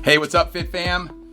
Hey, what's up, Fit Fam?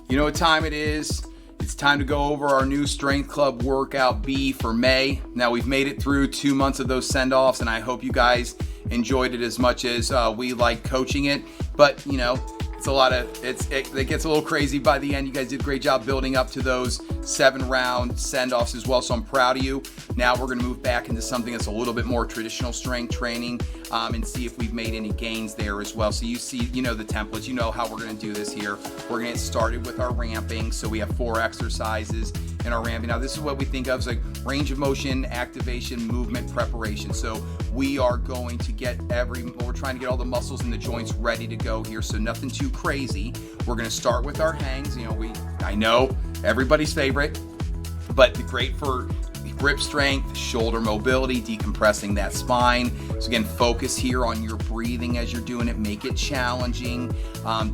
You know what time it is. It's time to go over our new Strength Club Workout B for May. Now, we've made it through 2 months of those send-offs, and I hope you guys enjoyed it as much as we like coaching it. But, you know, it's a lot of, it gets a little crazy by the end. You guys did a great job building up to those 7-round send-offs as well, so I'm proud of you. Now we're gonna move back into something that's a little bit more traditional strength training and see if we've made any gains there as well. So you see, you know the templates, you know how we're gonna do this here. We're gonna get started with our ramping. So we have 4 exercises in our ramping. Now this is what we think of as like range of motion, activation, movement, preparation. So we are going to get we're trying to get all the muscles in the joints ready to go here. So nothing too crazy. We're gonna start with our hangs. You know, I know everybody's favorite, but great for grip strength, shoulder mobility, decompressing that spine. So again, focus here on your breathing as you're doing it. Make it challenging.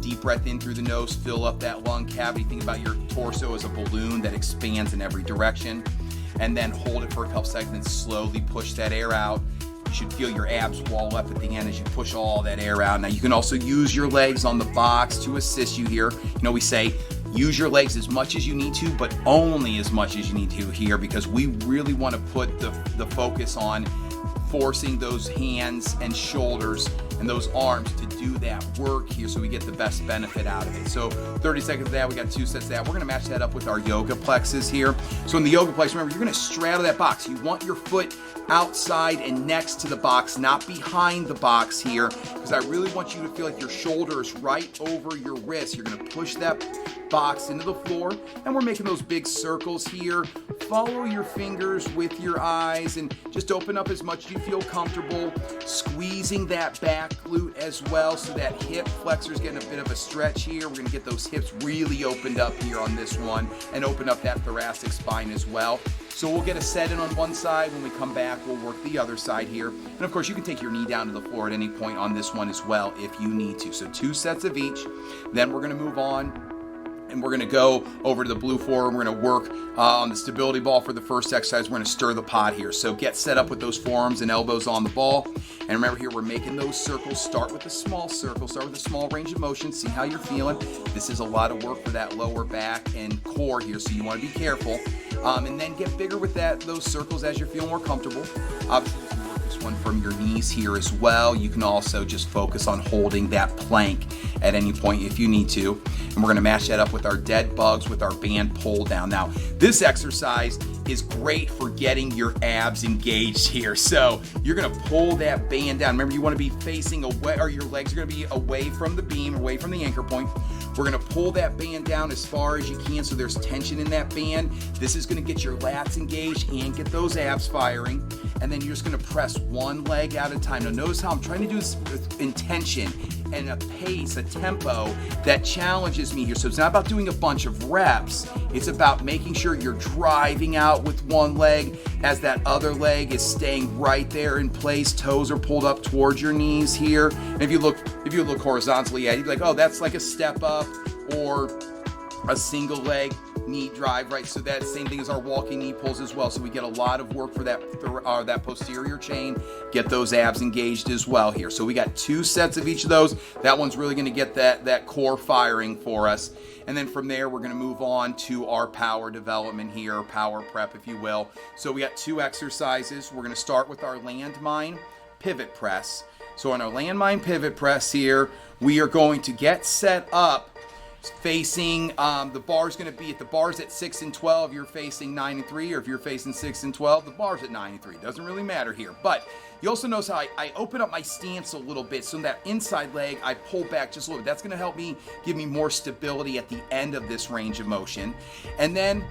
Deep breath in through the nose, fill up that lung cavity. Think about your torso as a balloon that expands in every direction. And then hold it for a couple seconds and slowly push that air out. You should feel your abs wall up at the end as you push all that air out. Now you can also use your legs on the box to assist you here. You know, we say use your legs as much as you need to, but only as much as you need to here, because we really want to put the focus on forcing those hands and shoulders and those arms to do that work here so we get the best benefit out of it. So 30 seconds of that, we got 2 sets of that. We're gonna match that up with our yoga plexus here. So in the yoga plex, remember, you're gonna straddle that box. You want your foot outside and next to the box, not behind the box here, because I really want you to feel like your shoulder is right over your wrist. You're gonna push that box into the floor, and we're making those big circles here. Follow your fingers with your eyes and just open up as much as you feel comfortable, squeezing that back glute as well, so that hip flexor is getting a bit of a stretch here. We're gonna get those hips really opened up here on this one and open up that thoracic spine as well. So we'll get a set in on one side. When we come back, we'll work the other side here. And of course, you can take your knee down to the floor at any point on this one as well if you need to. So 2 sets of each. Then we're gonna move on, and we're gonna go over to the blue floor, and we're gonna work on the stability ball for the first exercise. We're gonna stir the pot here. So get set up with those forearms and elbows on the ball. And remember here, we're making those circles. Start with a small circle, start with a small range of motion, see how you're feeling. This is a lot of work for that lower back and core here, so you wanna be careful. And then get bigger with those circles as you're feeling more comfortable. Obviously, you can work this one from your knees here as well. You can also just focus on holding that plank at any point if you need to. And we're gonna match that up with our dead bugs with our band pull down. Now, this exercise is great for getting your abs engaged here. So you're gonna pull that band down. Remember, you wanna be facing away, or your legs are gonna be away from the beam, away from the anchor point. We're gonna pull that band down as far as you can so there's tension in that band. This is gonna get your lats engaged and get those abs firing. And then you're just gonna press one leg at a time. Now notice how I'm trying to do this with intention and a pace, a tempo that challenges me here. So it's not about doing a bunch of reps. It's about making sure you're driving out with one leg as that other leg is staying right there in place. Toes are pulled up towards your knees here. And if you look horizontally at it, you'd be like, oh, that's like a step up or a single leg knee drive, right? So that same thing as our walking knee pulls as well. So we get a lot of work for that posterior chain, get those abs engaged as well here. So we got 2 sets of each of those. That one's really gonna get that core firing for us. And then from there, we're gonna move on to our power development here, power prep, if you will. So we got 2 exercises. We're gonna start with our landmine pivot press. So on our landmine pivot press here, we are going to get set up facing, the bar's going to be, if the bar's at 6 and 12, you're facing 9 and 3, or if you're facing 6 and 12, the bar's at 9 and 3. Doesn't really matter here. But you also notice how I open up my stance a little bit. So that inside leg, I pull back just a little bit. That's going to help me, give me more stability at the end of this range of motion. And then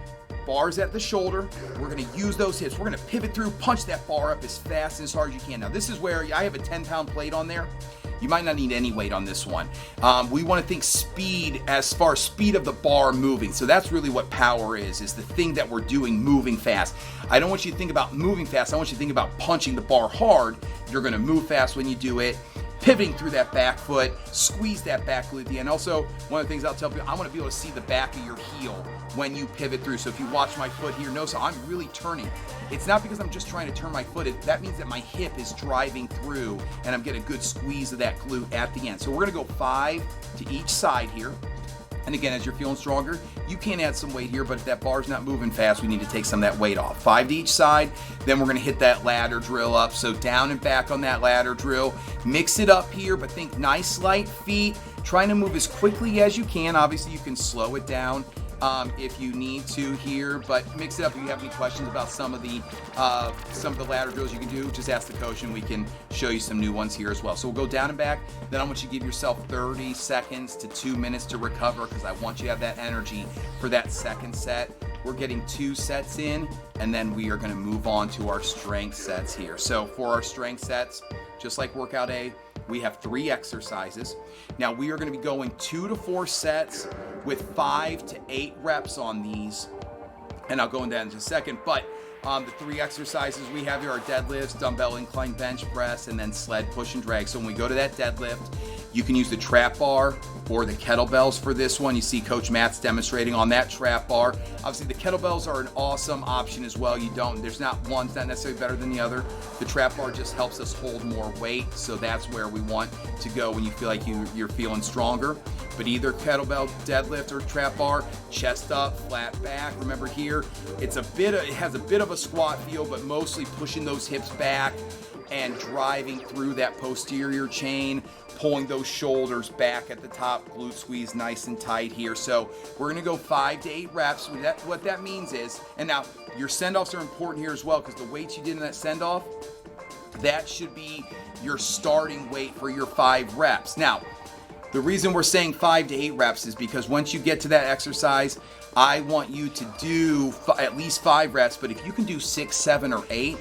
bars at the shoulder, we're going to use those hips. We're going to pivot through, punch that bar up as fast and as hard as you can. Now this is where I have a 10-pound plate on there. You might not need any weight on this one. We want to think speed as far as speed of the bar moving. So that's really what power is the thing that we're doing, moving fast. I don't want you to think about moving fast. I want you to think about punching the bar hard. You're going to move fast when you do it. pivoting through that back foot, squeeze that back glute at the end. Also, one of the things I'll tell people, I want to be able to see the back of your heel when you pivot through. So if you watch my foot here, notice how I'm really turning. It's not because I'm just trying to turn my foot. That means that my hip is driving through and I'm getting a good squeeze of that glute at the end. So we're going to go 5 to each side here. And again, as you're feeling stronger, you can add some weight here, but if that bar's not moving fast, we need to take some of that weight off. 5 to each side, then we're gonna hit that ladder drill up. So down and back on that ladder drill. Mix it up here, but think nice light feet, trying to move as quickly as you can. Obviously, you can slow it down if you need to here, but mix it up. If you have any questions about some of the ladder drills you can do, just ask the coach and we can show you some new ones here as well. So we'll go down and back. Then I want you to give yourself 30 seconds to 2 minutes to recover, because I want you to have that energy for that second set. We're getting 2 sets in, and then we are going to move on to our strength sets here. So for our strength sets, just like workout A, we have 3 exercises. Now we are going to be going 2 to 4 sets with 5 to 8 reps on these, and I'll go into that in just a second. But the 3 exercises we have here are deadlifts, dumbbell incline bench press, and then sled push and drag. So when we go to that deadlift, you can use the trap bar or the kettlebells for this one. You see Coach Matt's demonstrating on that trap bar. Obviously, the kettlebells are an awesome option as well. There's not one's not necessarily better than the other. The trap bar just helps us hold more weight, so that's where we want to go when you feel like you're feeling stronger. But either kettlebell, deadlift, or trap bar, chest up, flat back. Remember here, it has a bit of a squat feel, but mostly pushing those hips back and driving through that posterior chain, pulling those shoulders back at the top, glute squeeze nice and tight here. So we're gonna go 5 to 8 reps. What that means is, and now your send-offs are important here as well, because the weights you did in that send-off, that should be your starting weight for your 5 reps. Now, the reason we're saying 5 to 8 reps is because once you get to that exercise, I want you to do at least 5 reps, but if you can do 6, 7, or 8,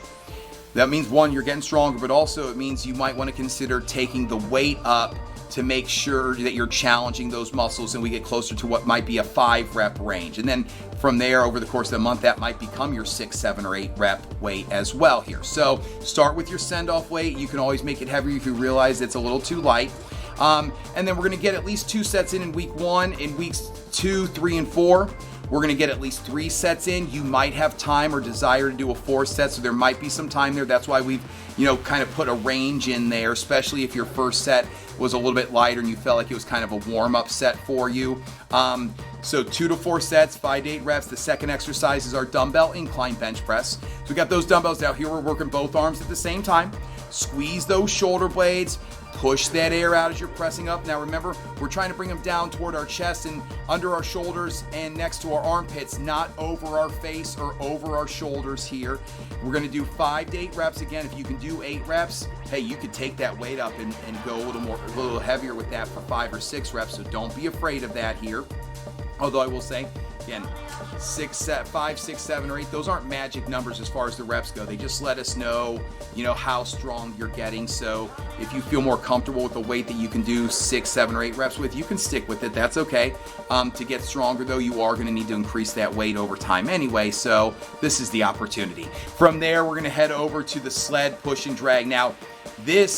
that means, one, you're getting stronger, but also it means you might want to consider taking the weight up to make sure that you're challenging those muscles and we get closer to what might be a 5 rep range. And then from there, over the course of the month, that might become your 6, 7, or 8 rep weight as well here. So start with your send-off weight. You can always make it heavier if you realize it's a little too light. And then we're going to get at least 2 sets in week 1. In weeks 2, 3, and 4, we're going to get at least 3 sets in. You might have time or desire to do a 4th set, so there might be some time there. That's why we've, kind of put a range in there, especially if your first set was a little bit lighter and you felt like it was kind of a warm-up set for you. So 2 to 4 sets, 5 to 8 reps. The second exercise is our dumbbell incline bench press. So we got those dumbbells out here. We're working both arms at the same time. Squeeze those shoulder blades. Push that air out as you're pressing up. Now remember, we're trying to bring them down toward our chest and under our shoulders and next to our armpits, not over our face or over our shoulders here. We're going to do 5 to 8 reps. Again, if you can do 8 reps, hey, you could take that weight up and go a little heavier with that for 5 or 6 reps. So don't be afraid of that here. Although I will say, again, 5, 6, 7, or 8, those aren't magic numbers as far as the reps go. They just let us know, how strong you're getting. So if you feel more comfortable with the weight that you can do 6, 7, or 8 reps with, you can stick with it. That's okay. To get stronger, though, you are going to need to increase that weight over time anyway. So this is the opportunity. From there, we're going to head over to the sled push and drag. Now, the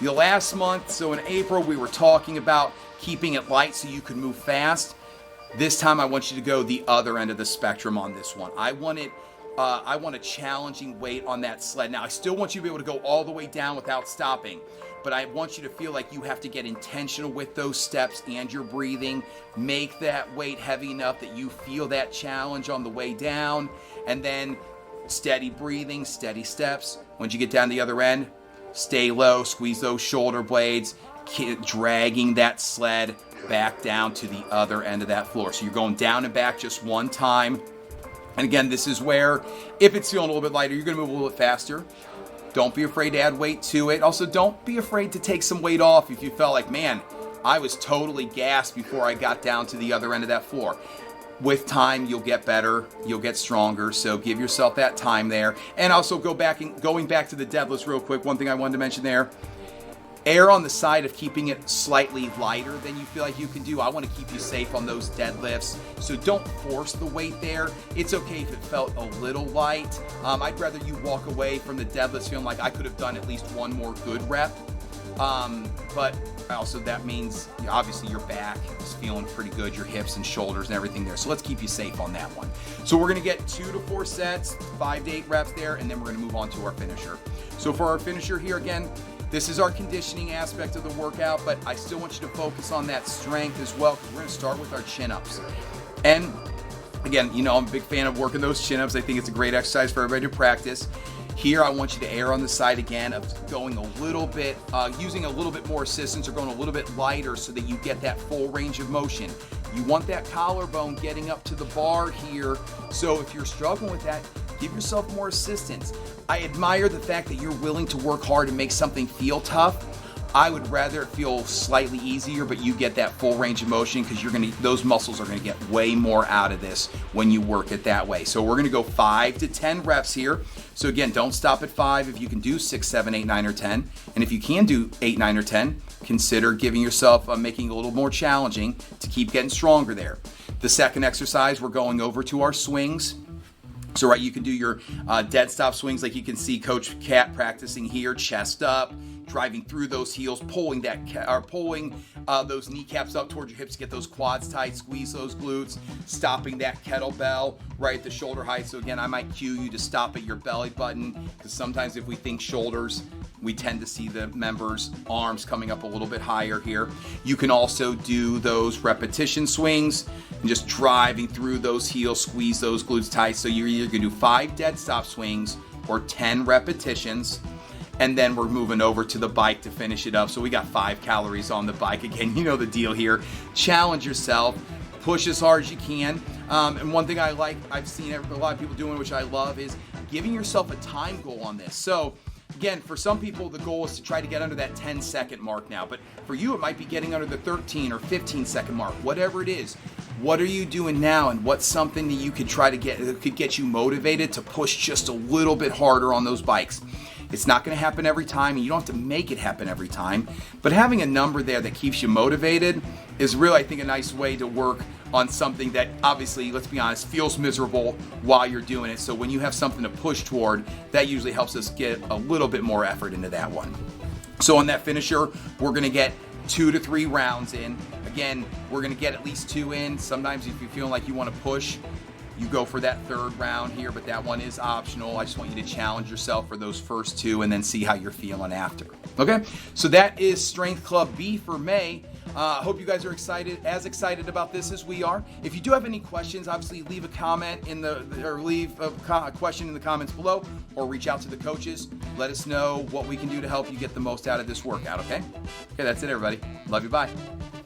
last month, so in April, we were talking about keeping it light so you could move fast. This time I want you to go the other end of the spectrum on this one. I want a challenging weight on that sled. Now, I still want you to be able to go all the way down without stopping, but I want you to feel like you have to get intentional with those steps and your breathing. Make that weight heavy enough that you feel that challenge on the way down, and then steady breathing, steady steps. Once you get down the other end, stay low, squeeze those shoulder blades, dragging that sled back down to the other end of that floor. So you're going down and back just one time. And again, this is where, if it's feeling a little bit lighter, you're going to move a little bit faster. Don't be afraid to add weight to it. Also, don't be afraid to take some weight off if you felt like, man, I was totally gassed before I got down to the other end of that floor. With time, you'll get better, you'll get stronger, so give yourself that time there. And also going back to the deadlifts real quick, one thing I wanted to mention there, err on the side of keeping it slightly lighter than you feel like you can do. I want to keep you safe on those deadlifts, so don't force the weight there. It's okay if it felt a little light. I'd rather you walk away from the deadlifts feeling like I could have done at least one more good rep But also that means obviously your back is feeling pretty good, your hips and shoulders and everything there. So let's keep you safe on that one. So we're gonna get 2 to 4 sets, 5 to 8 reps there, and then we're gonna move on to our finisher. So for our finisher here, again, this is our conditioning aspect of the workout, but I still want you to focus on that strength as well, because we're gonna start with our chin-ups. And again, you know, I'm a big fan of working those chin-ups. I think it's a great exercise for everybody to practice. Here, I want you to err on the side again of going a little bit, using a little bit more assistance or going a little bit lighter so that you get that full range of motion. You want that collarbone getting up to the bar here. So if you're struggling with that, give yourself more assistance. I admire the fact that you're willing to work hard and make something feel tough. I would rather it feel slightly easier, but you get that full range of motion because those muscles are gonna get way more out of this when you work it that way. So we're gonna go 5 to 10 reps here. So again, don't stop at 5 if you can do 6, 7, 8, 9, or 10. And if you can do 8, 9, or 10, consider giving yourself, making it a little more challenging to keep getting stronger there. The second exercise, we're going over to our swings. So right, you can do your dead stop swings like you can see Coach Cat practicing here, chest up, driving through those heels, pulling those kneecaps up towards your hips to get those quads tight, squeeze those glutes, stopping that kettlebell right at the shoulder height. So again, I might cue you to stop at your belly button, because sometimes if we think shoulders, we tend to see the members' arms coming up a little bit higher here. You can also do those repetition swings and just driving through those heels, squeeze those glutes tight. So you're either gonna do 5 dead stop swings or 10 repetitions. And then we're moving over to the bike to finish it up. So we got 5 calories on the bike. Again, you know the deal here. Challenge yourself, push as hard as you can. And one thing I've seen a lot of people doing, which I love, is giving yourself a time goal on this. So again, for some people, the goal is to try to get under that 10-second mark now. But for you, it might be getting under the 13 or 15-second mark, whatever it is. What are you doing now, and what's something that you could try to get that could get you motivated to push just a little bit harder on those bikes? It's not going to happen every time, and you don't have to make it happen every time. But having a number there that keeps you motivated is really, I think, a nice way to work on something that obviously, let's be honest, feels miserable while you're doing it. So when you have something to push toward, that usually helps us get a little bit more effort into that one. So on that finisher, we're going to get 2 to 3 rounds in. Again, we're going to get at least 2 in. Sometimes if you feel like you want to push, you go for that 3rd round here, but that one is optional. I just want you to challenge yourself for those first 2 and then see how you're feeling after. Okay, so that is Strength Club B for May. Hope you guys are as excited about this as we are. If you do have any questions, obviously leave a comment leave a question in the comments below, or reach out to the coaches. Let us know what we can do to help you get the most out of this workout, okay? Okay, that's it, everybody. Love you, bye.